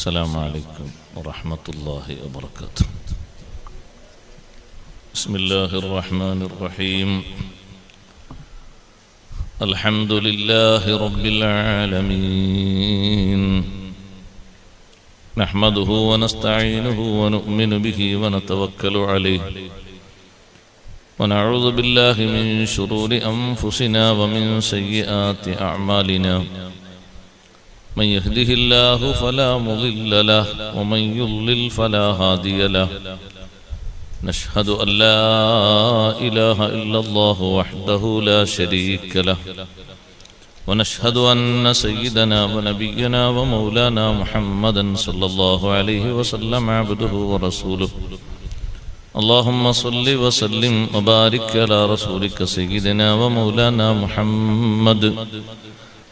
السلام عليكم ورحمة الله وبركاته. بسم الله الرحمن الرحيم. الحمد لله رب العالمين، نحمده ونستعينه ونؤمن به ونتوكل عليه، ونعوذ بالله من شرور أنفسنا ومن سيئات أعمالنا. من يهده الله فلا مضل له ومن يضلل فلا هادي له. نشهد أن لا إله إلا الله وحده لا شريك له، ونشهد أن سيدنا ونبينا ومولانا محمدا صلى الله عليه وسلم عبده ورسوله. اللهم صل وسلم وبارك على رسولك سيدنا ومولانا محمد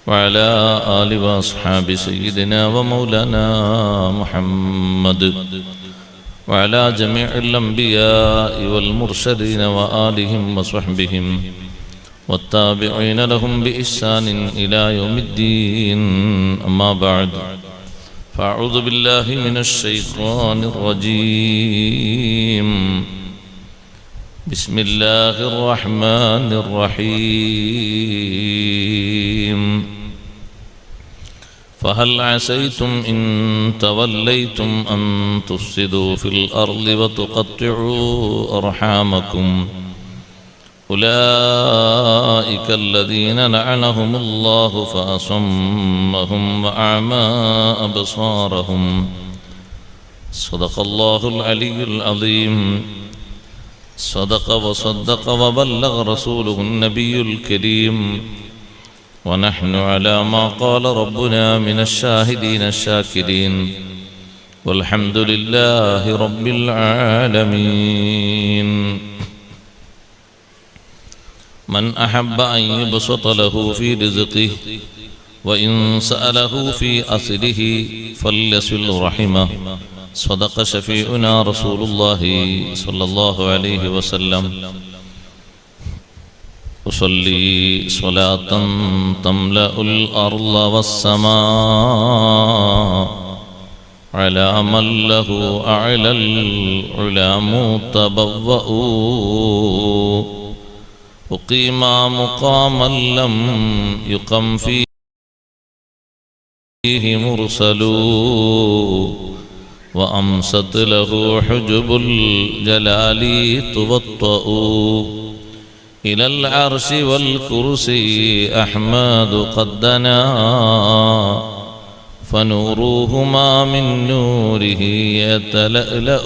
وعلى آل وأصحاب سيدنا ومولانا محمد وعلى جميع الأنبياء والمرسلين وآلهم وصحبهم والتابعين لهم بإحسان إلى يوم الدين. أما بعد، فأعوذ بالله من الشيطان الرجيم. بسم الله الرحمن الرحيم. فهل عسيتم إن توليتم أن تفسدوا في الأرض وتقطعوا أرحامكم؟ أولئك الذين لعنهم الله فأصمهم وأعمى أبصارهم. صدق الله العلي العظيم. صدق وصدق وبلغ رسوله النبي الكريم، ونحن على ما قال ربنا من الشاهدين الشاكرين، والحمد لله رب العالمين. من أحب أن يبسط له في رزقه وإن سأله في أصله فليصل رحمه. صدق شفيعنا رسول الله صلى الله عليه وسلم. أصلي صلاة تملأ الأرض والسماء على من له أعلى العلا متبوأ. أقيم مقاما لم يقم فيه مرسل، وأمست له حجب الجلال توطأ. إلى العرش والكرسي أحمد قد دنا، فنورهما من نوره يتلألأ.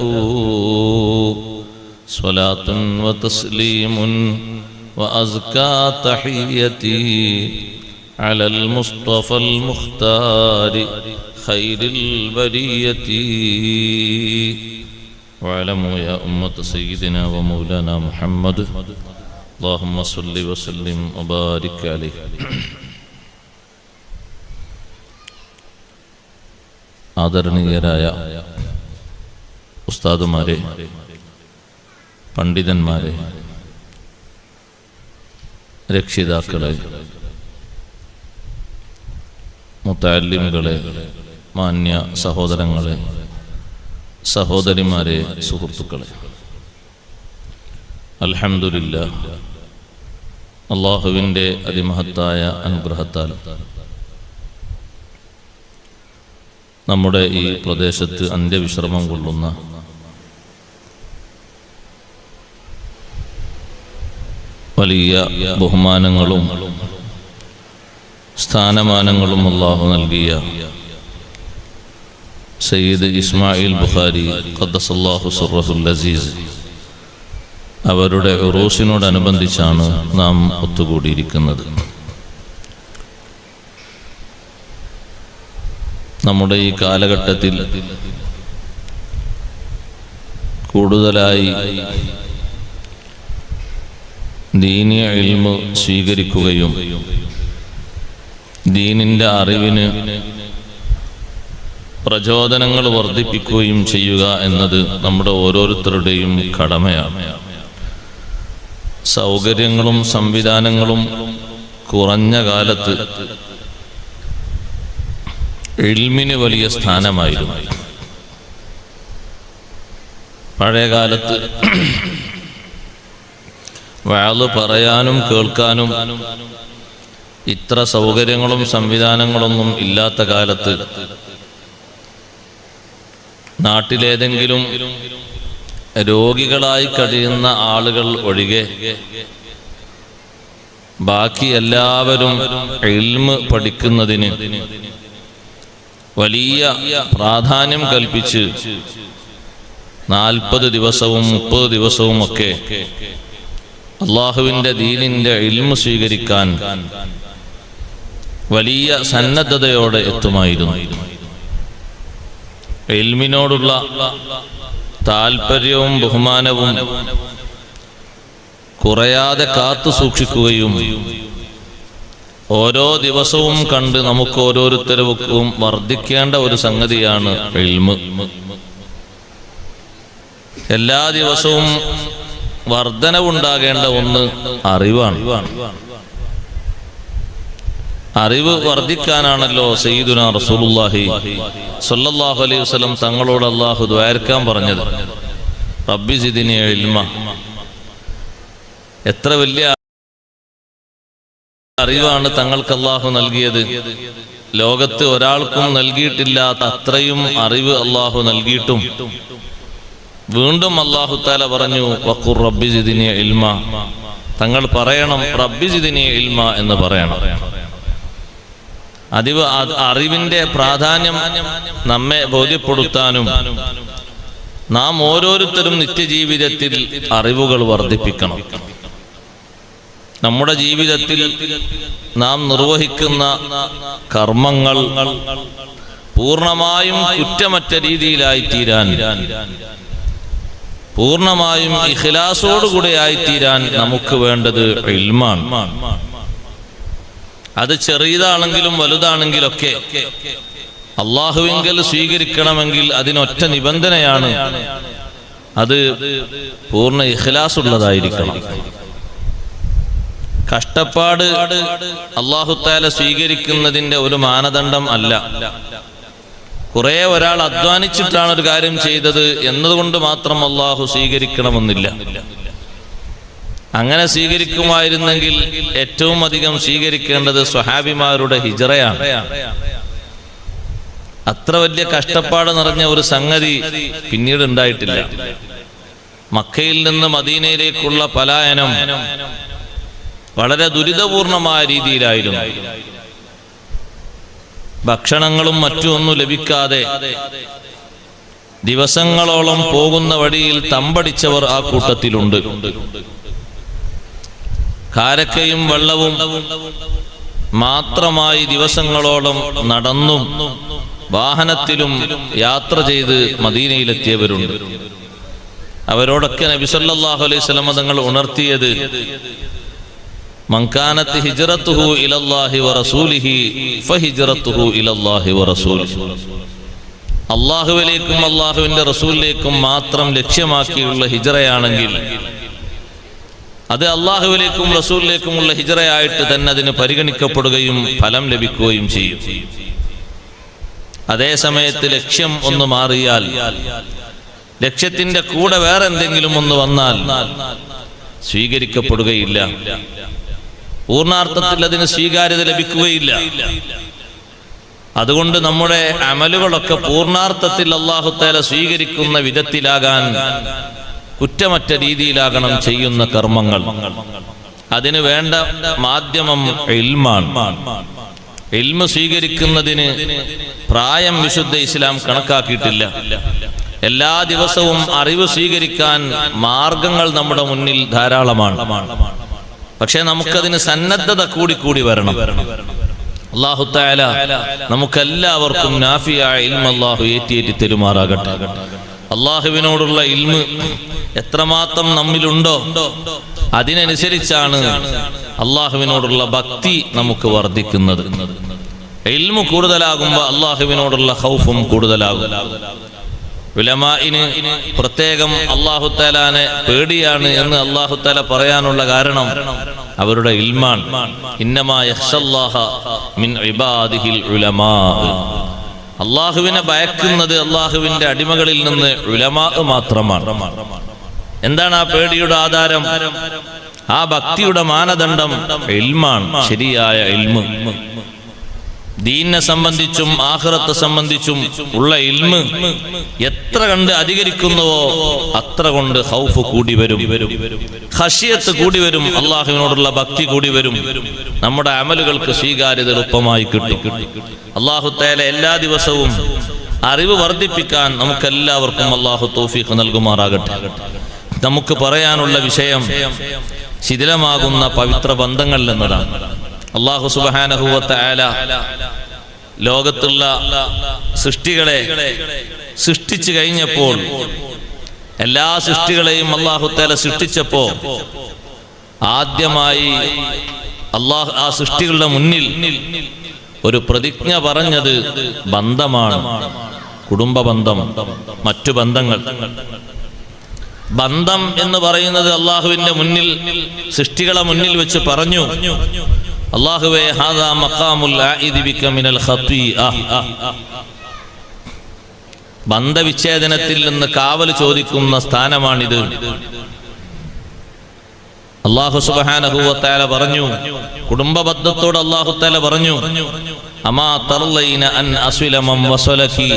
صلاة وتسليم وأزكى تحيتي على المصطفى المختار خير البرية. واعلموا يا أمة سيدنا ومولانا محمد، اللهم صل وسلم وبارك عليه. ആദരണീയരായ ഉസ്താദുമാരെ, പണ്ഡിതന്മാരെ, രക്ഷിതാക്കളെ, മുതഅല്ലിമുകളെ, മാന്യ സഹോദരങ്ങളെ, സഹോദരിമാരെ, സുഹൃത്തുക്കളെ, അൽഹംദുലില്ലാഹ്, അല്ലാഹുവിൻ്റെ അതിമഹത്തായ അനുഗ്രഹത്താൽ നമ്മുടെ ഈ പ്രദേശത്ത് അന്ത്യവിശ്രമം കൊള്ളുന്ന വലിയ ബഹുമാനങ്ങളും സ്ഥാനമാനങ്ങളും അല്ലാഹു നൽകിയ സയ്യിദ് ഇസ്മായിൽ ബുഖാരി ഖദ്ദസല്ലാഹു സിർറഹുൽ അസീസ് അവരുടെ ഉറൂസിനോടനുബന്ധിച്ചാണ് നാം ഒത്തുകൂടിയിരിക്കുന്നത്. നമ്മുടെ ഈ കാലഘട്ടത്തിൽ കൂടുതലായി ദീനീ ഇൽമ് സ്വീകരിക്കുകയും ദീനിൻ്റെ അറിവിന് പ്രചോദനങ്ങൾ വർദ്ധിപ്പിക്കുകയും ചെയ്യുക എന്നത് നമ്മുടെ ഓരോരുത്തരുടെയും കടമയാണ്. സൗകര്യങ്ങളും സംവിധാനങ്ങളും കുറഞ്ഞ കാലത്ത് ഇൽമിന് വലിയ സ്ഥാനമായിരുന്നു. പഴയകാലത്ത് വഅള് പറയാനും കേൾക്കാനും ഇത്ര സൗകര്യങ്ങളും സംവിധാനങ്ങളൊന്നും ഇല്ലാത്ത കാലത്ത് നാട്ടിലേതെങ്കിലും രോഗികളായി കഴിയുന്ന ആളുകൾ ഒഴികെ ബാക്കി എല്ലാവരും ഇൽമ് പഠിക്കുന്നതിന് വലിയ പ്രാധാന്യം കൽപ്പിച്ച് 40 ദിവസവും 30 ദിവസവും ഒക്കെ അള്ളാഹുവിൻ്റെ ദീനിൻ്റെ ഇൽമ് സ്വീകരിക്കാൻ വലിയ സന്നദ്ധതയോടെ എത്തുമായിരുന്നു. ഇൽമിനോടുള്ള താൽപര്യവും ബഹുമാനവും കുറയാതെ കാത്തു സൂക്ഷിക്കുകയും ഓരോ ദിവസവും കണ്ട് നമുക്ക് ഓരോരുത്തർക്കും വർദ്ധിക്കേണ്ട ഒരു സംഗതിയാണ് ഇൽമ്. എല്ലാ ദിവസവും വർധനവുണ്ടാകേണ്ട ഒന്ന് അറിവാണ്. അറിവ് വർദ്ധിക്കാനാണല്ലോ സയ്യിദുനാ റസൂലുള്ളാഹി സ്വല്ലല്ലാഹു അലൈഹി വസല്ലം തങ്ങളോട് അല്ലാഹു ദുആർക്കാൻ പറഞ്ഞത്, റബ്ബി സിദ്നി ഇൽമ. എത്ര വലിയ അറിവാണ് തങ്ങൾക്ക് അല്ലാഹു നൽകിയത്. ലോകത്ത് ഒരാൾക്കും നൽകിയിട്ടില്ലാത്ത അത്രയും അറിവ് അല്ലാഹു നൽകിയിട്ടും വീണ്ടും അല്ലാഹു തആല പറഞ്ഞു വഖുർ റബ്ബി സിദ്നി ഇൽമ. തങ്ങൾ പറയണം റബ്ബി സിദ്നി ഇൽമ എന്ന് പറയണം. അറിവിന്റെ പ്രാധാന്യം നമ്മെ ബോധ്യപ്പെടുത്താനും നാം ഓരോരുത്തരും നിത്യജീവിതത്തിൽ അറിവുകൾ വർദ്ധിപ്പിക്കണം. നമ്മുടെ ജീവിതത്തിൽ നാം നിർവഹിക്കുന്ന കർമ്മങ്ങൾ പൂർണ്ണമായും കുറ്റമറ്റ രീതിയിലായി തീരാൻ, പൂർണ്ണമായും ഇഖ്ലാസോടുകൂടി ആയിത്തീരാൻ നമുക്ക് വേണ്ടത് ഇൽമാണ്. അത് ചെറിയതാണെങ്കിലും വലുതാണെങ്കിലൊക്കെ അള്ളാഹുവിങ്കൽ സ്വീകരിക്കണമെങ്കിൽ അതിനൊറ്റ നിബന്ധനയാണ്, അത് പൂർണ്ണ ഇഖ്ലാസ് ഉള്ളതായിരിക്കണം. കഷ്ടപ്പാട് അല്ലാഹു തആല സ്വീകരിക്കുന്നതിന്റെ ഒരു മാനദണ്ഡം അല്ല. കുറെ ഒരാൾ അധ്വാനിച്ചിട്ടാണ് ഒരു കാര്യം ചെയ്തത് എന്നതുകൊണ്ട് മാത്രം അല്ലാഹു സ്വീകരിക്കണമെന്നില്ല. അങ്ങനെ സ്വീകരിക്കുമായിരുന്നെങ്കിൽ ഏറ്റവും അധികം സ്വീകരിക്കേണ്ടത് സ്വഹാബിമാരുടെ ഹിജ്റയാണ്. അത്ര വലിയ കഷ്ടപ്പാട് നിറഞ്ഞ ഒരു സംഗതി പിന്നീട് ഉണ്ടായിട്ടില്ല. മക്കയിൽ നിന്ന് മദീനയിലേക്കുള്ള പലായനം വളരെ ദുരിതപൂർണമായ രീതിയിലായിരുന്നു. ഭക്ഷണങ്ങളും മറ്റുമൊന്നും ലഭിക്കാതെ ദിവസങ്ങളോളം പോകുന്ന വഴിയിൽ തമ്പടിച്ചവർ ആ കൂട്ടത്തിലുണ്ട്. കാരക്കയും വെള്ളവും മാത്രമായി ദിവസങ്ങളോളം നടന്നും വാഹനത്തിലും യാത്ര ചെയ്ത് മദീനയിലെത്തിയവരുണ്ട്. അവരോടൊക്കെ നബി സല്ലല്ലാഹു അലൈഹി വസല്ലം തങ്ങൾ ഉണർത്തിയത്, മൻ കാനത് ഹിജ്റത്തുഹു ഇലല്ലാഹി വറസൂലിഹി ഫഹിജ്റത്തുഹു ഇലല്ലാഹി വറസൂലിഹി. അല്ലാഹുവിലേക്കും അല്ലാഹുവിന്റെ റസൂലിലേക്കും മാത്രം ലക്ഷ്യമാക്കിയുള്ള ഹിജ്റയാണെങ്കിൽ അത് അല്ലാഹുവിലേക്കും റസൂലിലേക്കുമുള്ള ഹിജ്റയായിട്ട് തന്നെ അതിന് പരിഗണിക്കപ്പെടുകയും ഫലം ലഭിക്കുകയും ചെയ്യും. അതേ സമയത്ത് ലക്ഷ്യം ഒന്ന് മാറിയാൽ, ലക്ഷ്യത്തിന്റെ കൂടെ വേറെ എന്തെങ്കിലും ഒന്ന് വന്നാൽ സ്വീകരിക്കപ്പെടുകയില്ല. പൂർണ്ണാർത്ഥത്തിൽ അതിന് സ്വീകാര്യത ലഭിക്കുകയില്ല. അതുകൊണ്ട് നമ്മുടെ അമലുകളൊക്കെ പൂർണ്ണാർത്ഥത്തിൽ അല്ലാഹു തആല സ്വീകരിക്കുന്ന വിധത്തിലാകാൻ, കുറ്റമറ്റ രീതിയിലാകണം ചെയ്യുന്ന കർമ്മങ്ങൾ. അതിന് വേണ്ട മാധ്യമം ഇൽമാണ്. ഇൽമ് സ്വീകരിക്കുന്നതിന് പ്രായം വിശുദ്ധ ഇസ്ലാം കണക്കാക്കിയിട്ടില്ല. എല്ലാ ദിവസവും അറിവ് സ്വീകരിക്കാൻ മാർഗങ്ങൾ നമ്മുടെ മുന്നിൽ ധാരാളമാണ്. പക്ഷെ നമുക്കതിന് സന്നദ്ധത കൂടി വരണം. അല്ലാഹു തആല നമുക്കെല്ലാവർക്കും നാഫിയായ ഇൽമ് അല്ലാഹു ഏറ്റി തെരുമാറാകട്ടെ. അല്ലാഹുവിനോടുള്ള ഇൽമ് എത്രമാത്രം നമ്മിലുണ്ടോ അതിനനുസരിച്ചാണ് അല്ലാഹുവിനോടുള്ള ഭക്തി നമുക്ക് വർദ്ധിക്കുന്നത്. ഇൽമു കൂടുതലാകുമ്പോൾ അല്ലാഹുവിനോടുള്ള ഖൗഫും കൂടുതലാകും. ഉലമാഇന് പ്രത്യേകം അല്ലാഹു തആലാനെ പേടിയാണ് എന്ന് അല്ലാഹു തആല പറയാനുള്ള കാരണം അവരുടെ ഇൽമാണ്. ഇന്നമാ യഖ്ഷല്ലാഹ മിൻ ഇബാദിഹിൽ ഉലമാ. അള്ളാഹുവിനെ ഭയക്കുന്നത് അള്ളാഹുവിന്റെ അടിമകളിൽ നിന്ന് ഉലമാ മാത്രമാണ്. എന്താണ് ആ പേടിയുടെ ആധാരം? ആ ഭക്തിയുടെ മാനദണ്ഡം ഇൽമാണ്, ശരിയായ ഇൽമ്. ദീനിനെ സംബന്ധിച്ചും ആഖിറത്തെ സംബന്ധിച്ചും ഉള്ള ഇൽമ് എത്ര കണ്ട് അധികരിക്കുന്നുവോ അത്ര കൊണ്ട് ഖൗഫ് കൂടി വരും, ഖശിയത്ത് കൂടി വരും, അള്ളാഹുവിനോടുള്ള ഭക്തി കൂടി വരും. നമ്മുടെ അമലുകൾക്ക് സ്വീകാര്യത എളുപ്പമായി കിട്ടും. അല്ലാഹു തആല എല്ലാ ദിവസവും അറിവ് വർദ്ധിപ്പിക്കാൻ നമുക്കെല്ലാവർക്കും അല്ലാഹു തൗഫീഖ് നൽകുമാറാകട്ടെ. നമുക്ക് പറയാനുള്ള വിഷയം ശിഥിലമാകുന്ന പവിത്ര ബന്ധങ്ങൾ എന്നതാണ്. അല്ലാഹു സുബ്ഹാനഹു വ തആല ലോകത്തുള്ള സൃഷ്ടികളെ സൃഷ്ടിച്ചു കഴിഞ്ഞപ്പോൾ, എല്ലാ സൃഷ്ടികളെയും അല്ലാഹു തആല സൃഷ്ടിച്ചപ്പോൾ ആദ്യമായി അല്ലാഹു ആ സൃഷ്ടികളുടെ മുന്നിൽ ഒരു പ്രതിജ്ഞ പറഞ്ഞത് ബന്ധമാണ്, കുടുംബ ബന്ധം, മറ്റു ബന്ധങ്ങൾ. ബന്ധം എന്ന് പറയുന്നത് അള്ളാഹുവിന്റെ മുന്നിൽ, സൃഷ്ടികളെ മുന്നിൽ വെച്ച് പറഞ്ഞു, അല്ലാഹുവേ ഹാദാ മഖാമുൽ ആഇദി ബിക മിനൽ ഖത്വീഅ, ബന്ധവിച്ഛേദനത്തിൽ നിന്ന് കാവൽ ചോദിക്കുന്ന സ്ഥാനമാണിത്. അല്ലാഹു സുബ്ഹാനഹു വ തആല പറഞ്ഞു, കുടുംബബദ്ധത്തോട് അല്ലാഹു തആല പറഞ്ഞു, അമാ തർലൈന അൻ അസ്വില മൻ വസലകി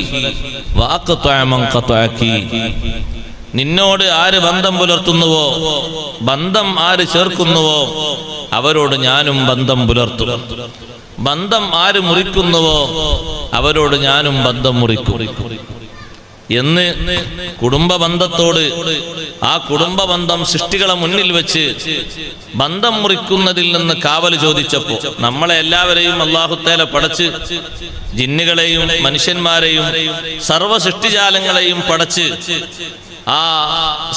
വ അഖ്തഅ മൻ ഖതഅകി, നിന്നോട് ആര് ബന്ധം പുലർത്തുന്നുവോ, ബന്ധം ആര് ചേർക്കുന്നുവോ അവരോട് ഞാനും ബന്ധം പുലർത്തും. ബന്ധം ആര് മുറിക്കുന്നുവോ അവരോട് ഞാനും ബന്ധം മുറിക്കും എന്ന് കുടുംബ ബന്ധത്തോട്, ആ കുടുംബ ബന്ധം സൃഷ്ടികളെ മുന്നിൽ വെച്ച് ബന്ധം മുറിക്കുന്നതിൽ നിന്ന് കാവൽ ചോദിച്ചപ്പോൾ, നമ്മളെ എല്ലാവരെയും അല്ലാഹു തആല പടച്ച്, ജിന്നുകളെയും മനുഷ്യന്മാരെയും സർവ്വ സൃഷ്ടിജാലങ്ങളെയും പടച്ച് ആ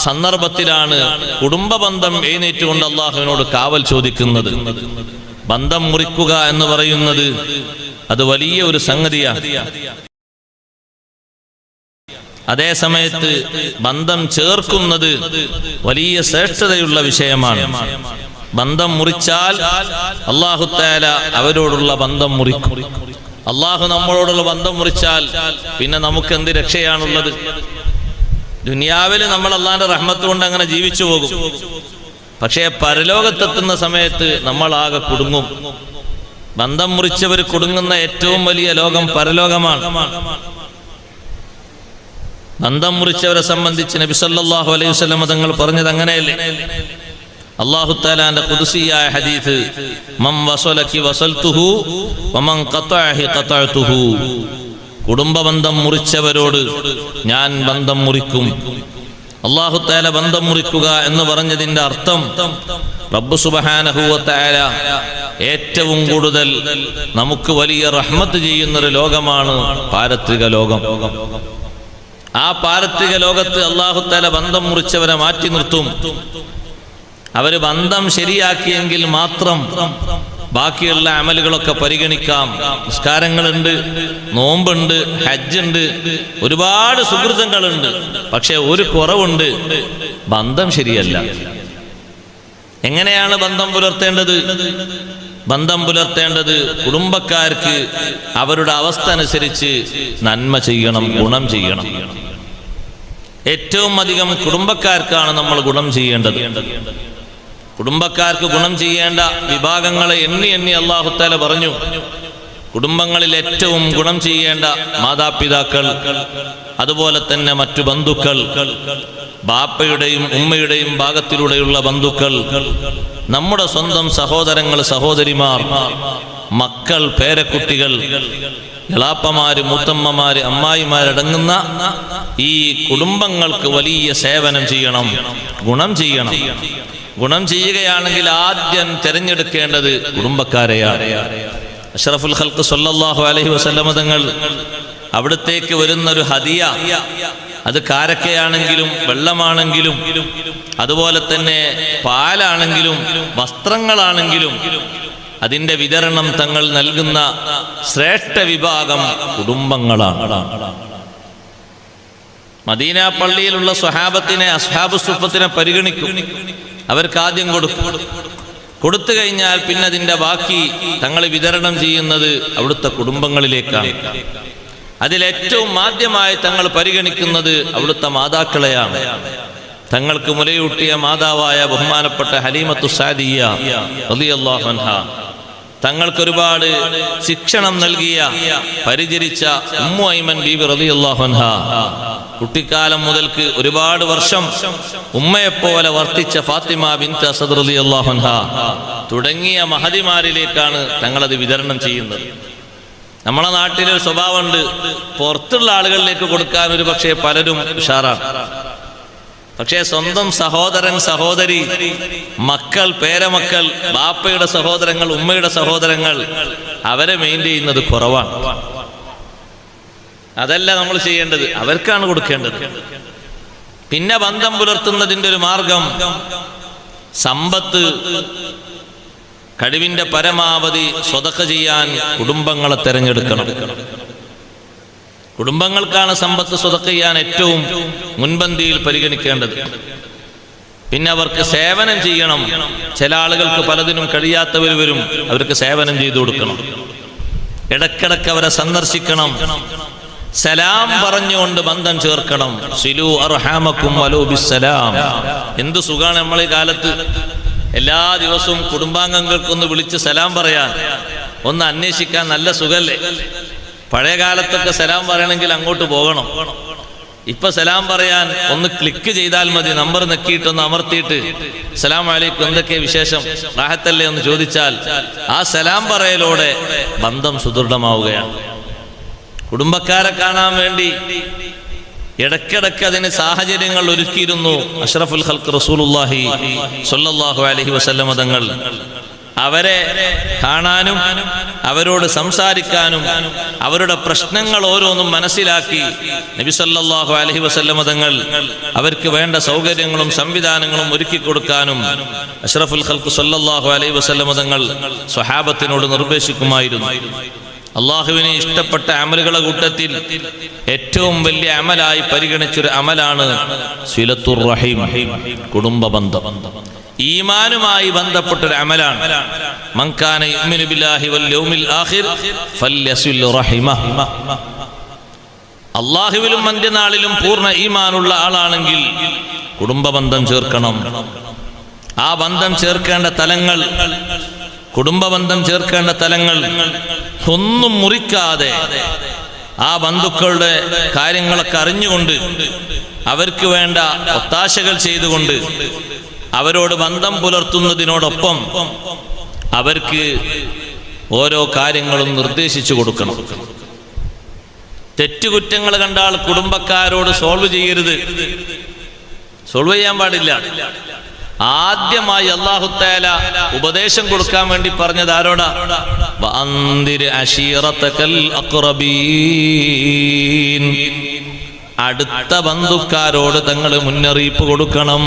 സന്ദർഭത്തിലാണ് കുടുംബ ബന്ധം എഴുന്നേറ്റുകൊണ്ട് അള്ളാഹുവിനോട് കാവൽ ചോദിക്കുന്നത്. ബന്ധം മുറിക്കുക എന്ന് പറയുന്നത് അത് വലിയ ഒരു സംഗതിയാണ്. അതേ സമയത്ത് ബന്ധം ചേർക്കുന്നത് വലിയ ശ്രേഷ്ഠതയുള്ള വിഷയമാണ്. ബന്ധം മുറിച്ചാൽ അല്ലാഹു തആല അവരോടുള്ള ബന്ധം മുറിക്കും. അല്ലാഹു നമ്മളോടുള്ള ബന്ധം മുറിച്ചാൽ പിന്നെ നമുക്ക് എന്ത് രക്ഷയാണുള്ളത്? ദുനിയാവിൽ നമ്മൾ അല്ലാഹുവിന്റെ റഹ്മത്ത് കൊണ്ട് അങ്ങനെ ജീവിച്ചു പോകും. പക്ഷേ പരലോകത്തെത്തുന്ന സമയത്ത് നമ്മൾ ആകെ കുടുങ്ങും. ബന്ധം മുറിച്ചവർ കുടുങ്ങുന്ന ഏറ്റവും വലിയ ലോകം പരലോകമാണ്. ബന്ധം മുറിച്ചവരെ സംബന്ധിച്ച് നബി സല്ലല്ലാഹു അലൈഹി വസല്ലം തങ്ങൾ പറഞ്ഞത് അങ്ങനെയല്ലേ? അല്ലാഹു തആലാന്റെ ഖുദ്സിയായ ഹദീസ്, മൻ വസലകി വസൽതുഹു വമൻ ഖതഅഹി ഖതഅതുഹു, കുടുംബ ബന്ധം മുറിച്ചവരോട് ഞാൻ ബന്ധം മുറിക്കും. അല്ലാഹു തആല ബന്ധം മുറിക്കുക എന്ന് പറഞ്ഞതിന്റെ അർത്ഥം, റബ്ബ് സുബ്ഹാനഹു വ തആല ഏറ്റവും കൂടുതൽ നമുക്ക് വലിയ റഹ്മത്ത് ചെയ്യുന്നൊരു ലോകമാണ് പാരത്രിക ലോകം. ആ പാരത്രിക ലോകത്ത് അല്ലാഹു തആല ബന്ധം മുറിച്ചവരെ മാറ്റി നിർത്തും. അവര് ബന്ധം ശരിയാക്കിയെങ്കിൽ മാത്രം ബാക്കിയുള്ള അമലുകളൊക്കെ പരിഗണിക്കാം. നിസ്കാരങ്ങളുണ്ട്, നോമ്പുണ്ട്, ഹജ്ജുണ്ട്, ഒരുപാട് സുഹൃതങ്ങളുണ്ട്. പക്ഷെ ഒരു കുറവുണ്ട്, ബന്ധം ശരിയല്ല. എങ്ങനെയാണ് ബന്ധം പുലർത്തേണ്ടത്? ബന്ധം പുലർത്തേണ്ടത് കുടുംബക്കാർക്ക് അവരുടെ അവസ്ഥ അനുസരിച്ച് നന്മ ചെയ്യണം, ഗുണം ചെയ്യണം. ഏറ്റവും അധികം കുടുംബക്കാർക്കാണ് നമ്മൾ ഗുണം ചെയ്യേണ്ടത്. കുടുംബക്കാർക്ക് ഗുണം ചെയ്യേണ്ട വിഭാഗങ്ങളെ എണ്ണി എണ്ണി അല്ലാഹു തആല പറഞ്ഞു. കുടുംബങ്ങളിൽ ഏറ്റവും ഗുണം ചെയ്യേണ്ട മാതാപിതാക്കൾ, അതുപോലെ തന്നെ മറ്റു ബന്ധുക്കൾ, ബാപ്പയുടെയും ഉമ്മയുടെയും ഭാഗത്തിലൂടെയുള്ള ബന്ധുക്കൾ, നമ്മുടെ സ്വന്തം സഹോദരങ്ങൾ, സഹോദരിമാർ, മക്കൾ, പേരക്കുട്ടികൾ, എളാപ്പമാര്, മൂത്തമ്മമാര്, അമ്മായിമാരടങ്ങുന്ന ഈ കുടുംബങ്ങൾക്ക് വലിയ സേവനം ചെയ്യണം, ഗുണം ചെയ്യണം. ഗുണം ചെയ്യുകയാണെങ്കിൽ ആദ്യം തിരഞ്ഞെടുക്കേണ്ടത് കുടുംബക്കാരെയാണ്. അഷ്റഫുൽ ഖൽഖ് സല്ലല്ലാഹു അലൈഹി വസല്ലം തങ്ങൾ അവിടത്തേക്ക് വരുന്നൊരു ഹദിയ, അത് കാരക്കയാണെങ്കിലും വെള്ളമാണെങ്കിലും അതുപോലെ തന്നെ പാലാണെങ്കിലും വസ്ത്രങ്ങളാണെങ്കിലും അതിന്റെ വിതരണം തങ്ങൾ നൽകുന്ന ശ്രേഷ്ഠ വിഭാഗം കുടുംബങ്ങളാണ്. മദീന പള്ളിയിലുള്ള സ്വഹാബത്തിനെ, അസ്ഹാബു സുഫത്തിനെ പരിഗണിക്കും. അവർക്ക് ആദ്യം കൊടുക്കും. കൊടുത്തു കഴിഞ്ഞാൽ പിന്നെ അതിന്റെ ബാക്കി തങ്ങൾ വിതരണം ചെയ്യുന്നത് അവിടുത്തെ കുടുംബങ്ങളിലേക്കാണ്. അതിലേറ്റവും ആദ്യമായി തങ്ങൾ പരിഗണിക്കുന്നത് അവിടുത്തെ മാതാക്കളെയാണ്. തങ്ങൾക്ക് മുലയൂട്ടിയ മാതാവായ ബഹുമാനപ്പെട്ട ഹലീമത്തു സാദിയ റളിയല്ലാഹു അൻഹാ, തങ്ങൾക്ക് ഒരുപാട് ശിക്ഷണം നൽകിയ പരിചരിച്ച ഉമ്മു ഐമൻ ബീബി റളിയല്ലാഹു അൻഹാ, കുട്ടിക്കാലം മുതൽക്ക് ഒരുപാട് വർഷം ഉമ്മയെപ്പോലെ വർത്തിച്ച ഫാത്തിമ ബിൻത് അസദ് റളിയല്ലാഹു അൻഹാ തുടങ്ങിയ മഹദിമാരിലേക്കാണ് തങ്ങളത് വിതരണം ചെയ്യുന്നത്. നമ്മളെ നാട്ടിലൊരു സ്വഭാവമുണ്ട്, പുറത്തുള്ള ആളുകളിലേക്ക് കൊടുക്കാൻ ഒരു പക്ഷേ പലരും ഉഷാറാണ്. പക്ഷേ സ്വന്തം സഹോദരൻ, സഹോദരി, മക്കൾ, പേരമക്കൾ, ബാപ്പയുടെ സഹോദരങ്ങൾ, ഉമ്മയുടെ സഹോദരങ്ങൾ, അവരെ മെയിൻ ചെയ്യുന്നത് കുറവാണ്. അതല്ല നമ്മൾ ചെയ്യേണ്ടത്, അവർക്കാണ് കൊടുക്കേണ്ടത്. പിന്നെ ബന്ധം പുലർത്തുന്നതിൻ്റെ ഒരു മാർഗം സമ്പത്ത് കഴിവിന്റെ പരമാവധി സ്വതക്ക ചെയ്യാൻ കുടുംബങ്ങളെ തെരഞ്ഞെടുക്കണം. കുടുംബങ്ങൾക്കാണ് സമ്പത്ത് സ്വതക്ക ചെയ്യാൻ ഏറ്റവും മുൻപന്തിയിൽ പരിഗണിക്കേണ്ടത്. പിന്നെ അവർക്ക് സേവനം ചെയ്യണം. ചില ആളുകൾക്ക് പലതിനും കഴിയാത്തവർ വരും, അവർക്ക് സേവനം ചെയ്തു കൊടുക്കണം. ഇടക്കിടക്ക് അവരെ സന്ദർശിക്കണം. സലാം പറഞ്ഞുകൊണ്ട് ബന്ധം ചേർക്കണം. സിലു അർഹാമക്കും വലൂ ബിസ്സലാം. എന്ത് സുഖാണ് നമ്മളെ കാലത്ത് എല്ലാ ദിവസവും കുടുംബാംഗങ്ങൾക്കൊന്ന് വിളിച്ച് സലാം പറയാൻ, ഒന്ന് അന്വേഷിക്കാൻ നല്ല സുഖല്ലേ. പഴയ കാലത്തൊക്കെ സലാം പറയണമെങ്കിൽ അങ്ങോട്ട് പോകണം. ഇപ്പൊ സലാം പറയാൻ ഒന്ന് ക്ലിക്ക് ചെയ്താൽ മതി, നമ്പർ നെക്കിയിട്ടൊന്ന് അമർത്തിയിട്ട് സലാം അലൈക്കും, എന്തൊക്കെ വിശേഷം, റാഹത്തല്ലേ എന്ന് ചോദിച്ചാൽ ആ സലാം പറയലോടെ ബന്ധം സുദൃഢമാവുകയാണ്. കുടുംബക്കാരെ കാണാൻ വേണ്ടി ഇടയ്ക്കിടയ്ക്ക് അതിന് സാഹചര്യങ്ങൾ ഒരുക്കിയിരുന്നു അഷ്റഫുൽ ഖൽഖ് റസൂലുള്ളാഹി സ്വല്ലല്ലാഹു അലൈഹി വസല്ലം തങ്ങൾ. അവരെ കാണാനും അവരോട് സംസാരിക്കാനും അവരുടെ പ്രശ്നങ്ങൾ ഓരോന്നും മനസ്സിലാക്കി നബി സല്ലല്ലാഹു അലൈഹി വസല്ലം തങ്ങൾ അവർക്ക് വേണ്ട സൗകര്യങ്ങളും സംവിധാനങ്ങളും ഒരുക്കി കൊടുക്കാനും അഷ്റഫുൽ ഖൽഖ് സ്വല്ലല്ലാഹു അലൈഹി വസല്ലം തങ്ങൾ സ്വഹാബത്തിനോട് നിർദ്ദേശിക്കുമായിരുന്നു. അള്ളാഹുവിനെ ഇഷ്ടപ്പെട്ട അമലുകളുടെ കൂട്ടത്തിൽ ഏറ്റവും വലിയ അമലായി പരിഗണിച്ചൊരു അമലാണ് സിലത്തുർ റഹീം, കുടുംബ ബന്ധം. ഈമാനുമായി ബന്ധപ്പെട്ടൊരു അമലാണ്. മൻ കാന യുഅ്മിനു ബില്ലാഹി വൽ യൗമിൽ ആഖിർ ഫല്യസിൽ റഹിമഹ. അള്ളാഹുവിലും അന്ത്യനാളിലും പൂർണ്ണ ഈമാനുള്ള ആളാണെങ്കിൽ കുടുംബ ബന്ധം ചേർക്കണം. ആ ബന്ധം ചേർക്കേണ്ട തലങ്ങൾ, കുടുംബബന്ധം ചേർക്കേണ്ട തലങ്ങൾ ഒന്നും മുറിക്കാതെ ആ ബന്ധുക്കളുടെ കാര്യങ്ങളൊക്കെ അറിഞ്ഞുകൊണ്ട് അവർക്ക് വേണ്ട ഒത്താശകൾ ചെയ്തുകൊണ്ട് അവരോട് ബന്ധം പുലർത്തുന്നതിനോടൊപ്പം അവർക്ക് ഓരോ കാര്യങ്ങളും നിർദ്ദേശിച്ചു കൊടുക്കണം. തെറ്റുകുറ്റങ്ങൾ കണ്ടാൽ കുടുംബക്കാരോട് സോൾവ് ചെയ്യരുത്, സോൾവ് ചെയ്യാൻ പാടില്ല. ആദ്യമായി അല്ലാഹു തആല ഉപദേശം കൊടുക്കാൻ വേണ്ടി പറഞ്ഞത് ആരോടാ? വഅൻദിർ അശീറതകൽ അഖ്റബീൻ. അടുത്ത ബന്ധുക്കാരോട് തങ്ങൾ മുന്നറിയിപ്പ് കൊടുക്കണം.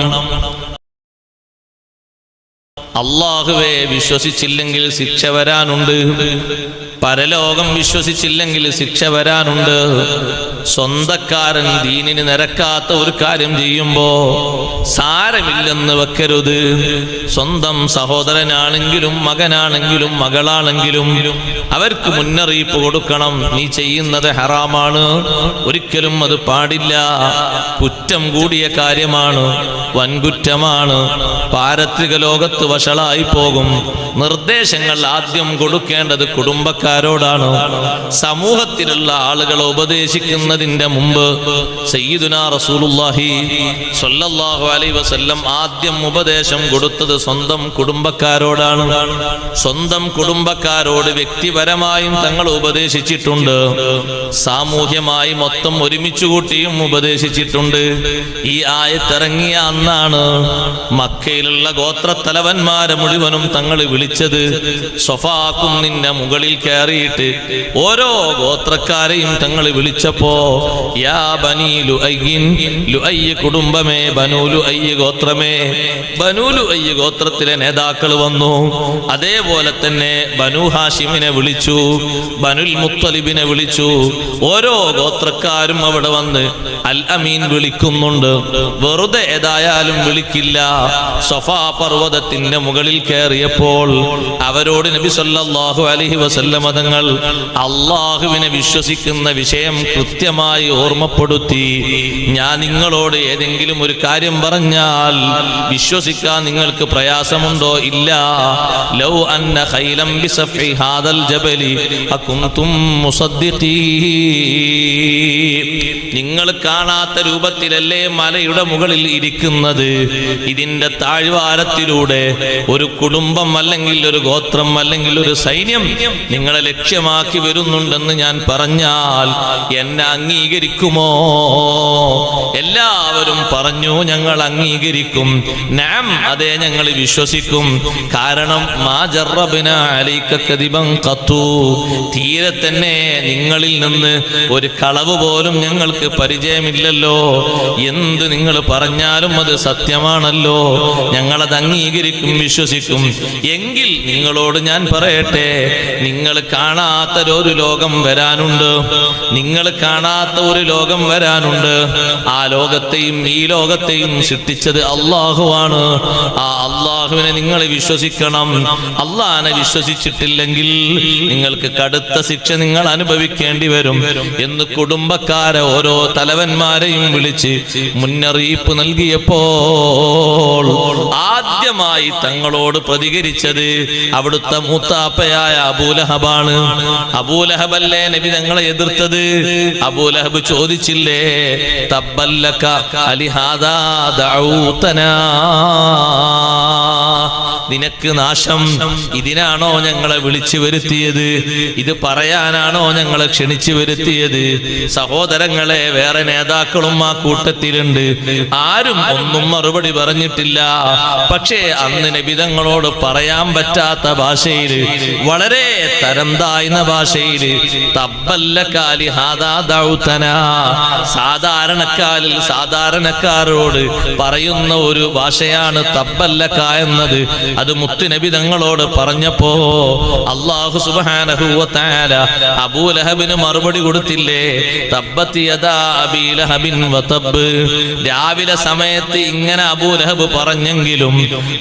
അല്ലാഹുവെ വിശ്വസിച്ചില്ലെങ്കിൽ ശിക്ഷ വരാനുണ്ട്, പരലോകം വിശ്വസിച്ചില്ലെങ്കിൽ ശിക്ഷ വരാനുണ്ട്. സ്വന്തക്കാരൻ ദീനിന് നിരക്കാത്ത ഒരു കാര്യം ചെയ്യുമ്പോ സാരമില്ലെന്ന് വെക്കരുത്. സ്വന്തം സഹോദരനാണെങ്കിലും മകനാണെങ്കിലും മകളാണെങ്കിലും അവർക്ക് മുന്നറിയിപ്പ് കൊടുക്കണം. നീ ചെയ്യുന്നത് ഹറാമാണ്, ഒരിക്കലും അത് പാടില്ല, കുറ്റം കൂടിയ കാര്യമാണ്, വൻകുറ്റമാണ്, പാരത്രിക ലോകത്ത് വഷളായി പോകും. നിർദ്ദേശങ്ങൾ ആദ്യം കൊടുക്കേണ്ടത് കുടുംബക്കാരോടാണ്. സമൂഹത്തിലുള്ള ആളുകളെ ഉപദേശിക്കുന്നതിന്റെ മുമ്പ് സയ്യിദുനാ റസൂലുള്ളാഹി സ്വല്ലല്ലാഹു അലൈഹി വസല്ലം ആദ്യം ഉപദേശം കൊടുത്തത് സ്വന്തം കുടുംബക്കാരോടാണ്. സ്വന്തം കുടുംബക്കാരോട് വ്യക്തിപരമായും തങ്ങൾ ഉപദേശിച്ചിട്ടുണ്ട്, സാമൂഹ്യമായി മൊത്തം ഒരുമിച്ചു കൂട്ടിയും ഉപദേശിച്ചിട്ടുണ്ട്. ഈ ആയത്തിറങ്ങിയ അന്നാണ് മക്കയിലുള്ള ഗോത്രത്തലവന്മാരെ മുഴുവനും തങ്ങൾ വിളിച്ചത്. സ്വഫാ കുന്നിന്റെ മുകളിൽ കയറിയിട്ട് ഓരോ ഗോത്രക്കാരെയും തങ്ങൾ വിളിച്ചപ്പോ യാ ബനീ ലുഅയ്യിൻ, ലുഅയ്യ് കുടുംബമേ, ബനൂ ലുഅയ്യ് ഗോത്രമേ. ബനൂ ലുഅയ്യ് ഗോത്രത്തിലെ നേതാക്കൾ വന്നു. അതേപോലെ തന്നെ ബനൂ ഹാഷിമിനെ വിളിച്ചു, ബനുൽ മുത്തലിബിനെ വിളിച്ചു. ഓരോ ഗോത്രക്കാരും അവിടെ വന്ന് അൽ അമീൻ വിളിക്കുന്നുണ്ട്. വെറുതെ ഏതായാലും വിളിക്കില്ല. സഫാ പർവ്വതത്തിന്റെ മുകളിൽ കയറിയപ്പോൾ അവരോട് നബി സല്ലല്ലാഹു അലൈഹി വസല്ലം തങ്ങൾ അള്ളാഹുവിനെ വിശ്വസിക്കുന്ന വിഷയം കൃത്യമായി ഓർമ്മപ്പെടുത്തി. ഞാൻ നിങ്ങളോട് ഏതെങ്കിലും ഒരു കാര്യം പറഞ്ഞാൽ വിശ്വസിക്കാൻ നിങ്ങൾക്ക് പ്രയാസമുണ്ടോ? ഇല്ല. ലൗ അന്ന ഖൈലം ബിസഫി ഹാദൽ ജബലി അകുൻതും മുസദ്ദിഖീൻ. നിങ്ങൾ കാണാത്ത രൂപത്തിലല്ലേ മലയുടെ മുകളിൽ ഇരിക്കുന്നത്. ഇതിന്റെ താഴ്വാരത്തിലൂടെ ഒരു കുടുംബം അല്ലെങ്കിൽ ഒരു ഗോത്രം അല്ലെങ്കിൽ ഒരു സൈന്യം നിങ്ങളെ ലക്ഷ്യമാക്കി വരുന്നുണ്ടെന്ന് ഞാൻ പറഞ്ഞാൽ എന്നെ അംഗീകരിക്കുമോ? എല്ലാവരും പറഞ്ഞു, ഞങ്ങൾ അംഗീകരിക്കും. നഅം, അതെ, ഞങ്ങൾ വിശ്വസിക്കും. കാരണം മാ ജറബ്നാ അലൈക കദിബൻ ഖത്തു, തീരെ തന്നെ നിങ്ങളിൽ നിന്ന് ഒരു കളവ് പോലും ഞങ്ങൾക്ക് പരിചയമില്ലല്ലോ. എന്ത് നിങ്ങൾ പറഞ്ഞാലും അത് സത്യമാണല്ലോ. ഞങ്ങളത് അംഗീകരിക്കും, വിശ്വസിക്കും. എങ്കിൽ നിങ്ങളോട് ഞാൻ പറയട്ടെ, നിങ്ങൾ കാണാത്ത ഒരു ലോകം വരാനുണ്ട്. നിങ്ങൾ കാണാത്ത ഒരു ലോകം വരാനുണ്ട്. ആ ലോകത്തെയും ഈ ലോകത്തെയും സൃഷ്ടിച്ചത് അള്ളാഹുവാണ്. ആ അള്ളാഹുവിനെ നിങ്ങൾ വിശ്വസിക്കണം. അള്ളാഹിനെ വിശ്വസിച്ചിട്ടില്ലെങ്കിൽ നിങ്ങൾക്ക് കടുത്ത ശിക്ഷ നിങ്ങൾ അനുഭവിക്കേണ്ടി വരും എന്ന് കുടുംബക്കാരെ ഓരോ തലവന്മാരെയും വിളിച്ച് മുന്നറിയിപ്പ് നൽകിയപ്പോൾ ആദ്യമായി തങ്ങളോട് പ്രതികരിച്ചത് അവിടുത്തെ മൂത്താപ്പയായ അബൂലഹബാണ്. അബൂലഹബല്ലേ നബി തങ്ങളെ എതിർത്തത്? അബൂലഹബ് ചോദിച്ചില്ലേ, തബ്ബല്ലക അലിഹാദാ ദഊതനാ, നിനക്ക് നാശം, ഇതിനാണോ ഞങ്ങളെ വിളിച്ചു വരുത്തിയത്? ഇത് പറയാനാണോ ഞങ്ങളെ ക്ഷണിച്ചു വരുത്തിയത്? സഹോദരങ്ങളെ, വേറെ നേതാക്കളും ആ കൂട്ടത്തിലുണ്ട്. ആരും ഒന്നും മറുപടി പറഞ്ഞിട്ടില്ല. പക്ഷേ അന്ന് നബി തങ്ങളോട് പറയാൻ പറ്റാത്ത ഭാഷയിൽ, വളരെ തരം താഴ്ന്ന ഭാഷയിൽ തബ്ബല്ലക ലിഹാദാ ദഊതനാ, സാധാരണക്കാരിൽ സാധാരണക്കാരോട് പറയുന്ന ഒരു ഭാഷയാണ് തബ്ബല്ലക എന്നത്. അത് മുത്തുനബി തങ്ങളോട് പറഞ്ഞപ്പോ അല്ലാഹു സുബ്ഹാനഹു വ തആല അബൂലഹബിന് മറുപടി കൊടുത്തില്ലേ, തബ്ബത് യദാ അബീ ലഹബിൻ വ തബ്ബ്. രാവിലെ സമയത്ത് ഇങ്ങനെ അബൂലഹബ് പറഞ്ഞെങ്കിലും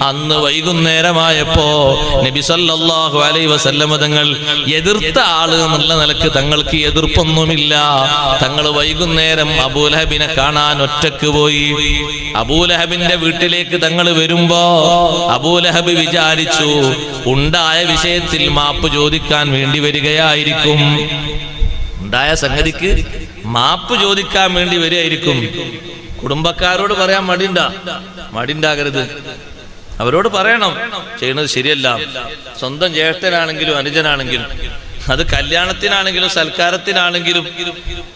അന്ന് വൈകുന്നേരമായപ്പോ നബി സല്ലല്ലാഹു അലൈഹി വസല്ലം തങ്ങൾ എതിർത്ത ആള് എന്നുള്ള നിലക്ക് തങ്ങൾക്ക് എതിർപ്പൊന്നുമില്ല. തങ്ങൾ വൈകുന്നേരം അബൂലഹബിനെ കാണാൻ ഒറ്റക്ക് പോയി. അബൂലഹബിന്റെ വീട്ടിലേക്ക് തങ്ങൾ വരുമ്പോ അബൂലഹബ് വിചാരിച്ചു ഉണ്ടായ വിഷയത്തിൽ മാപ്പ് ചോദിക്കാൻ വേണ്ടി വരികയായിരിക്കും. ഉണ്ടായ സംഗതിക്ക് മാപ്പ് ചോദിക്കാൻ വേണ്ടി വരികയായിരിക്കും. കുടുംബക്കാരോട് പറയാൻ മടിണ്ടാകരുത്. അവരോട് പറയണം, ചെയ്യുന്നത് ശരിയല്ല. സ്വന്തം ജ്യേഷ്ഠനാണെങ്കിലും അനുജനാണെങ്കിലും, അത് കല്യാണത്തിനാണെങ്കിലും സൽക്കാരത്തിനാണെങ്കിലും,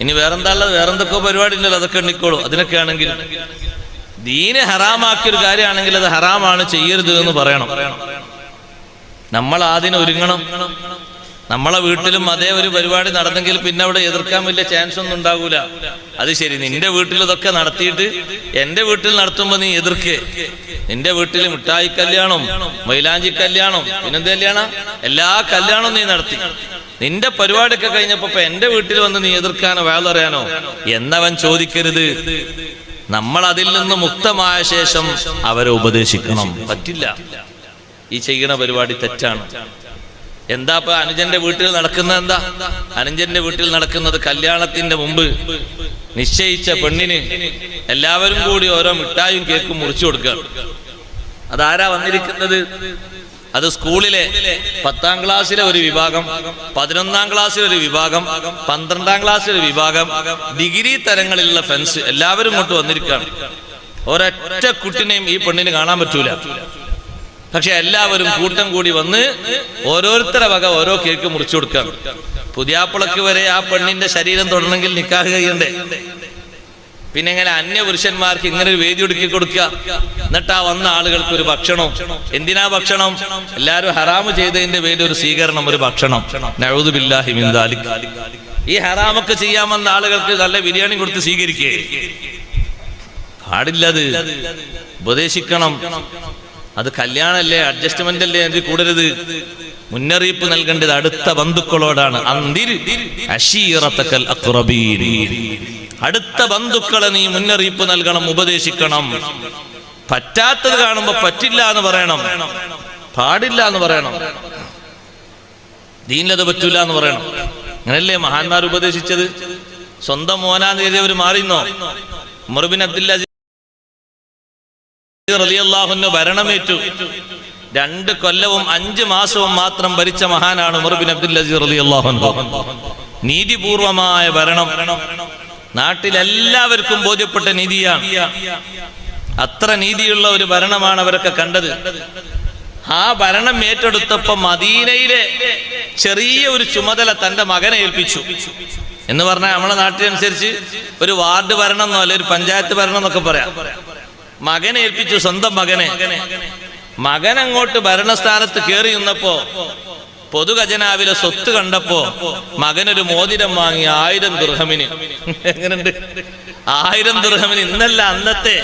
ഇനി വേറെന്താ വേറെന്തൊക്കെ പരിപാടി ഉണ്ടല്ലോ, അതൊക്കെ എണ്ണിക്കോളൂ. അതിനൊക്കെ ആണെങ്കിലും ദീനെ ഹറാമാക്കിയൊരു കാര്യമാണെങ്കിൽ അത് ഹറാമാണ്, ചെയ്യരുത് എന്ന് പറയണം. നമ്മൾ ആദ്യം ഒരുങ്ങണം. നമ്മളെ വീട്ടിലും അതേ ഒരു പരിപാടി നടന്നെങ്കിൽ പിന്നെ അവിടെ എതിർക്കാൻ വലിയ ചാൻസ് ഒന്നും ഉണ്ടാകൂല. അത് ശരി, നിന്റെ വീട്ടിൽ ഇതൊക്കെ നടത്തിയിട്ട് എന്റെ വീട്ടിൽ നടത്തുമ്പോ നീ എതിർക്കേ. നിന്റെ വീട്ടിൽ മിഠായി കല്യാണം, മൈലാഞ്ചി കല്യാണം, പിന്നെന്ത് കല്യാണം, എല്ലാ കല്യാണവും നീ നടത്തി. നിന്റെ പരിപാടിയൊക്കെ കഴിഞ്ഞപ്പോ എന്റെ വീട്ടിൽ വന്ന് നീ എതിർക്കാനോ വേളറിയാനോ എന്നവൻ ചോദിക്കരുത്. നമ്മൾ അതിൽ നിന്ന് മുക്തമായ ശേഷം അവരെ ഉപദേശിക്കണം. പറ്റില്ല, ഈ ചെയ്യണ പരിപാടി തെറ്റാണ്. എന്താ ഇപ്പൊ അനുജന്റെ വീട്ടിൽ നടക്കുന്നത്? എന്താ അനുജന്റെ വീട്ടിൽ നടക്കുന്നത്? കല്യാണത്തിന്റെ മുമ്പ് നിശ്ചയിച്ച പെണ്ണിന് എല്ലാവരും കൂടി ഓരോ മിഠായും കേക്കും മുറിച്ചു കൊടുക്കുക. അതാരാ വന്നിരിക്കുന്നത്? അത് സ്കൂളിലെ 10ാം ക്ലാസ്സിലെ ഒരു വിഭാഗം, 11ാം ക്ലാസ്സിലെ ഒരു വിഭാഗം, 12ാം ക്ലാസ്സിലെ ഒരു വിഭാഗം, ഡിഗ്രി തരങ്ങളിലുള്ള ഫ്രണ്ട്സ് എല്ലാവരും ഇങ്ങോട്ട് വന്നിരിക്കുകയാണ്. ഒരൊറ്റ കുട്ടിനെയും ഈ പെണ്ണിന് കാണാൻ പറ്റൂല. പക്ഷെ എല്ലാവരും കൂട്ടം കൂടി വന്ന് ഓരോരുത്തരെ വക ഓരോ കേക്ക് മുറിച്ചു കൊടുക്കാം. പുതിയാപ്പിളക്ക് വരെ ആ പെണ്ണിന്റെ ശരീരം തൊടണമെങ്കിൽ നിക്കാഹ് കഴിയണ്ടേ? പിന്നെ എങ്ങനെ അന്യ പുരുഷന്മാർക്ക് ഇങ്ങനെ ഒരു വേദി ഒരുക്കി കൊടുക്കുക? എന്നിട്ട് ആ വന്ന ആളുകൾക്ക് ഒരു ഭക്ഷണം. എന്തിനാ ഭക്ഷണം? എല്ലാവരും ഹറാമ് ചെയ്തതിന്റെ പേരിൽ ഒരു സ്വീകരണം, ഒരു ഭക്ഷണം. നഊദു ബില്ലാഹി മിൻ ദാലിക്. ഈ ഹറാമൊക്കെ ചെയ്യാൻ വന്ന ആളുകൾക്ക് നല്ല ബിരിയാണി കൊടുത്ത് സ്വീകരിക്കേ? പാടില്ലത്. ഉപദേശിക്കണം. അത് കല്യാണല്ലേ, അഡ്ജസ്റ്റ്മെന്റ് അല്ലേ, അതിൽ കൂടരുത്. മുന്നറിയിപ്പ് നൽകേണ്ടത് അടുത്ത ബന്ധുക്കളോടാണ്. അടുത്ത ബന്ധുക്കളെ നീ മുന്നറിയിപ്പ് നൽകണം, ഉപദേശിക്കണം. പറ്റാത്തത് കാണുമ്പോ പറ്റില്ല എന്ന് പറയണം, പാടില്ല എന്ന് പറയണം, ദീനിലത് പറ്റൂല എന്ന് പറയണം. അങ്ങനല്ലേ മഹാന്മാർ ഉപദേശിച്ചത്? സ്വന്തം മോനാന്ന് കരുതിയവർ മാറിന്നോ? ഉമർ ബിൻ അബ്ദുൽ അസീസ് റളിയല്ലാഹു അൻഹു ഭരണമേറ്റു. 2 കൊല്ലവും 5 മാസവും മാത്രം ഭരിച്ച മഹാനാണ് ഉമർ ബിൻ അബ്ദുൽ അസീസ് റളിയല്ലാഹു അൻഹു. നീതിപൂർവമായ ഭരണം, നാട്ടിലെല്ലാവർക്കും ബോധ്യപ്പെട്ട നീതിയാണ്. അത്ര നീതിയുള്ള ഒരു ഭരണമാണ് അവരൊക്കെ കണ്ടത്. ആ ഭരണം ഏറ്റെടുത്തപ്പോ മദീനയിലെ ചെറിയ ഒരു ചുമതല തന്റെ മകനെ ഏൽപ്പിച്ചു. എന്ന് പറഞ്ഞാൽ നമ്മളെ നാട്ടിനനുസരിച്ച് ഒരു വാർഡ് ഭരണം എന്നോ അല്ലെ ഒരു പഞ്ചായത്ത് ഭരണം എന്നൊക്കെ പറയാം. മകനെ ഏൽപ്പിച്ചു, സ്വന്തം മകനെ. മകൻ അങ്ങോട്ട് ഭരണസ്ഥാനത്ത് കയറി നിന്നപ്പോ പൊതുഖജനാവിലെ സ്വത്ത് കണ്ടപ്പോ മകനൊരു മോതിരം വാങ്ങി 1000 ദിർഹമിന്. എങ്ങനെയുണ്ട്? 1000 ദിർഹമിന്, ഇന്നല്ല അന്നത്തെ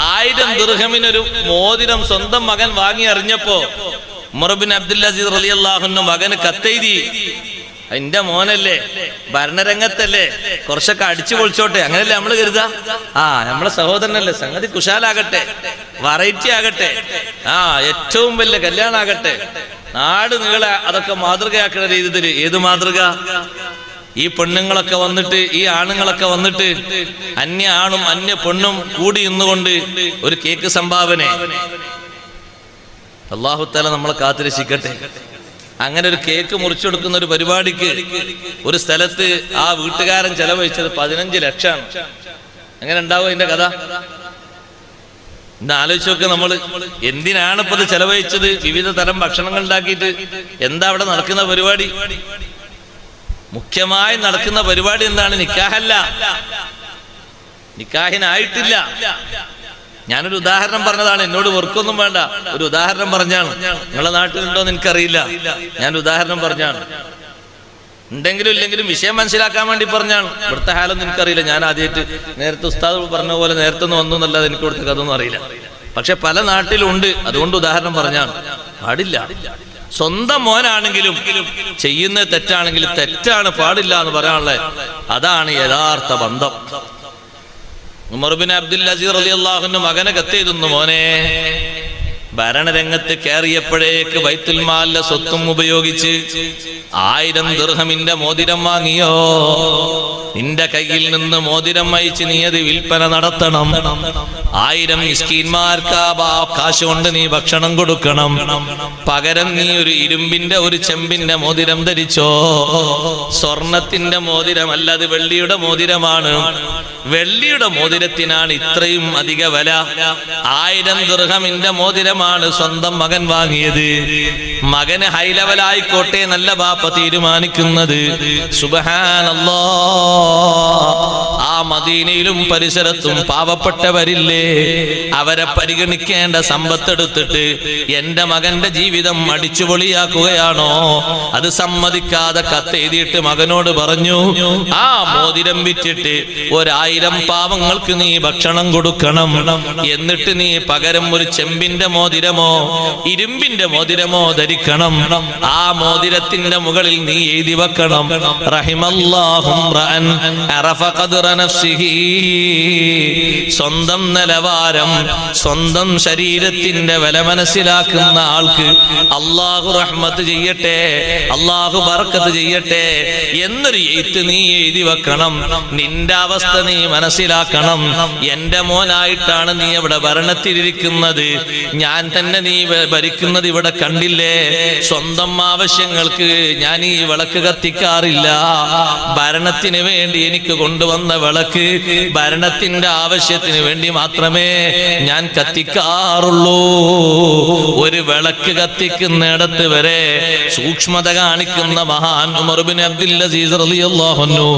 1000 ദിർഹമിനൊരു മോതിരം സ്വന്തം മകൻ വാങ്ങി അറിഞ്ഞപ്പോ ഉമർ ബിൻ അബ്ദുൽ അസീസ് റളിയല്ലാഹു അൻഹു മകന് കത്തെഴുതി. എന്റെ മോനല്ലേ, ഭരണരംഗത്തല്ലേ, കുറച്ചൊക്കെ അടിച്ചു പൊളിച്ചോട്ടെ, അങ്ങനെയല്ലേ നമ്മള് കരുതാ. നമ്മളെ സഹോദരനല്ലേ, സംഗതി കുശാലാകട്ടെ, വെറൈറ്റി ആകട്ടെ, ഏറ്റവും വലിയ കല്യാണാകട്ടെ, നാട് നീളെ അതൊക്കെ മാതൃകയാക്കുന്ന രീതിയിൽ. ഏത് മാതൃക? ഈ പെണ്ണുങ്ങളൊക്കെ വന്നിട്ട്, ഈ ആണുങ്ങളൊക്കെ വന്നിട്ട് അന്യ ആണും അന്യ പെണ്ണും കൂടി ഇന്നുകൊണ്ട് ഒരു കേക്ക് സംഭാവന. അല്ലാഹു തആല നമ്മളെ കാത്തുരക്ഷിക്കട്ടെ. അങ്ങനെ ഒരു കേക്ക് മുറിച്ചെടുക്കുന്ന ഒരു പരിപാടിക്ക് ഒരു സ്ഥലത്ത് ആ വീട്ടുകാരൻ ചെലവഴിച്ചത് 15 ലക്ഷമാണ്. എങ്ങനെ ഉണ്ടാവും അതിന്റെ കഥ? ഇന്ന് ആലോചിച്ച് നോക്ക്. നമ്മള് എന്തിനാണ് ഇപ്പൊ ഇത് ചെലവഴിച്ചത്? വിവിധ തരം ഭക്ഷണങ്ങൾ ഉണ്ടാക്കിയിട്ട്. എന്താ അവിടെ നടക്കുന്ന പരിപാടി? മുഖ്യമായി നടക്കുന്ന പരിപാടി എന്താണ്? നിക്കാഹല്ല, നിക്കാഹിനായിട്ടില്ല. ഞാനൊരു ഉദാഹരണം പറഞ്ഞതാണ്, എന്നോട് വെറുക്കൊന്നും വേണ്ട. ഒരു ഉദാഹരണം പറഞ്ഞാണ്. നിങ്ങളെ നാട്ടിലുണ്ടോന്ന് എനിക്കറിയില്ല, ഞാൻ ഉദാഹരണം പറഞ്ഞാണ്. ഉണ്ടെങ്കിലും ഇല്ലെങ്കിലും വിഷയം മനസ്സിലാക്കാൻ വേണ്ടി പറഞ്ഞാണ്. ഇവിടുത്തെ ഹാലൊന്നും എനിക്കറിയില്ല. ഞാൻ ആദ്യമായിട്ട്, നേരത്തെ ഉസ്താദ് പറഞ്ഞ പോലെ നേരത്തെ ഒന്നും വന്നു എന്നല്ലാതെ എനിക്ക് ഇവിടുത്തെ കഥയൊന്നും അറിയില്ല. പക്ഷെ പല നാട്ടിലുണ്ട്, അതുകൊണ്ട് ഉദാഹരണം പറഞ്ഞാണ്. പാടില്ല. സ്വന്തം മോനാണെങ്കിലും ചെയ്യുന്നത് തെറ്റാണെങ്കിലും തെറ്റാണ്, പാടില്ല എന്ന് പറയാനുള്ളത്. അതാണ് യഥാർത്ഥ ബന്ധം. ഉമർ ബിൻ അബ്ദുൽ അസീസ് റളിയല്ലാഹു അൻഹു മകനെ കത്തെഴുതുന്നു, മോനെ, ഭരണരംഗത്ത് കയറിയപ്പോഴേക്ക് ബൈത്തുൽ മാലിലെ സ്വത്തും ഉപയോഗിച്ച് 1000 ദിർഹമിന്റെ മോതിരം വാങ്ങിയോ? നിന്റെ കയ്യിൽ നിന്ന് മോതിരം അയച്ച് നീ അത് വിൽപ്പന നടത്തണം. 1000 മിസ്കീന്മാർക്ക് ആ കാശ് കൊണ്ട് നീ ഭക്ഷണം കൊടുക്കണം. പകരം നീ ഒരു ഇരുമ്പിന്റെ, ഒരു ചെമ്പിന്റെ മോതിരം ധരിച്ചോ. സ്വർണത്തിന്റെ മോതിരമല്ല, അത് വെള്ളിയുടെ മോതിരമാണ്. വെള്ളിയുടെ മോതിരത്തിനാണ് ഇത്രയും അധിക വില. 1000 ദിർഹമിന്റെ മോതിരമാണ് സ്വന്തം മകൻ വാങ്ങിയത്. മകന് ഹൈ ലെവലായിക്കോട്ടെ നല്ല ബാപ്പ തീരുമാനിക്കുന്നത്. സുബ്ഹാനല്ലാഹ്. ആ മദീനയിലും പരിസരത്തും പാവപ്പെട്ടവരില്ലേ, അവരെ പരിഗണിക്കേണ്ട സമ്പത്തെടുത്തിട്ട് എന്റെ മകന്റെ ജീവിതം അടിച്ചുപൊളിയാക്കുകയാണോ? അത് സമ്മതിക്കാതെ കത്തെഴുതിയിട്ട് മകനോട് പറഞ്ഞു, ആ മോതിരം വിറ്റിട്ട് 1000 പാവങ്ങൾക്ക് നീ ഭക്ഷണം കൊടുക്കണം. എന്നിട്ട് നീ പകരം ഒരു ചെമ്പിന്റെ മോതിരമോ ഇരുമ്പിന്റെ മോതിരമോ ധരിക്കണം. ആ മോതിരത്തിന്റെ മുകളിൽ നീ എഴുതി വെക്കണം, റഹിമല്ലാഹു റഅൻ അറഫ ഖദ്റ നഫ്സിഹി. സ്വന്തം നിലവാരം, സ്വന്തം ശരീരത്തിന്റെ വില മനസ്സിലാക്കുന്ന ആൾക്ക് അല്ലാഹു റഹ്മത്ത് ചെയ്യട്ടെ, അല്ലാഹു ബർക്കത്ത് ചെയ്യട്ടെ എന്നൊരു എഴുത്ത് നീ എഴുതി വെക്കണം. നിന്റെ അവസ്ഥ നീ മനസ്സിലാക്കണം. എന്റെ മോനായിട്ടാണ് നീ ഇവിടെ ഭരണത്തിലിരിക്കുന്നത്, ഞാൻ തന്നെ നീ ഭരിക്കുന്നത് ഇവിടെ കണ്ടില്ലേ. സ്വന്തം ആവശ്യങ്ങൾക്ക് ഞാൻ ഈ വിളക്ക് കത്തിക്കാറില്ല. ഭരണത്തിന് വേണ്ടി എനിക്ക് കൊണ്ടുവന്ന വിളക്ക് വിളക്ക് ഭരണത്തിന്റെ ആവശ്യത്തിന് വേണ്ടി മാത്രമേ ഞാൻ കത്തിക്കാറുള്ളൂ. ഒരു വിളക്ക് കത്തിക്കുന്നിടത്ത് വരെ സൂക്ഷ്മത കാണിക്കുന്ന മഹാൻ ഉമർ ഇബ്നു അബ്ദുൽ അസീസ് റളിയല്ലാഹു അൻഹു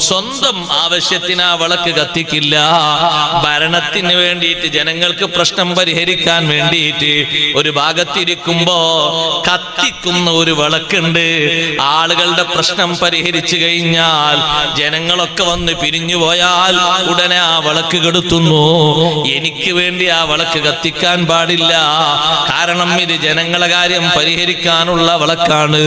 സ്വന്തം ആവശ്യത്തിന് ആ വിളക്ക് കത്തിക്കില്ല. ഭരണത്തിന് വേണ്ടിയിട്ട്, ജനങ്ങൾക്ക് പ്രശ്നം പരിഹരിക്കാൻ വേണ്ടിയിട്ട് ഒരു ഭാഗത്തിരിക്കുമ്പോ കത്തിക്കുന്ന ഒരു വിളക്കുണ്ട്. ആളുകളുടെ പ്രശ്നം പരിഹരിച്ചു കഴിഞ്ഞാൽ ജനങ്ങളൊക്കെ വന്ന് പിരിഞ്ഞു പോയാൽ ഉടനെ ആ വിളക്ക് കെടുത്തുന്നു. എനിക്ക് വേണ്ടി ആ വിളക്ക് കത്തിക്കാൻ പാടില്ല, കാരണം ഇത് ജനങ്ങളെ കാര്യം പരിഹരിക്കാനുള്ള വിളക്കാണ്.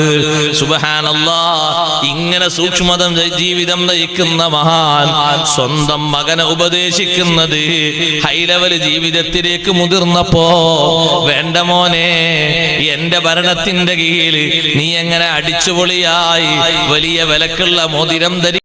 സുബ്ഹാനല്ലാഹ്, ഇങ്ങനെ സൂക്ഷ്മത ജീവിതം നയിക്കുന്ന മഹാൻ സ്വന്തം മകനെ ഉപദേശിക്കുന്നത് ഹൈ ലെവൽ ജീവിതത്തിലേക്ക് മുതിർന്നപ്പോ, വേണ്ട മോനെ, എന്റെ ഭരണത്തിന്റെ കീഴിൽ നീ എങ്ങനെ അടിച്ചുപൊളിയായി വലിയ വിലക്കുള്ള മോതിരം ധരി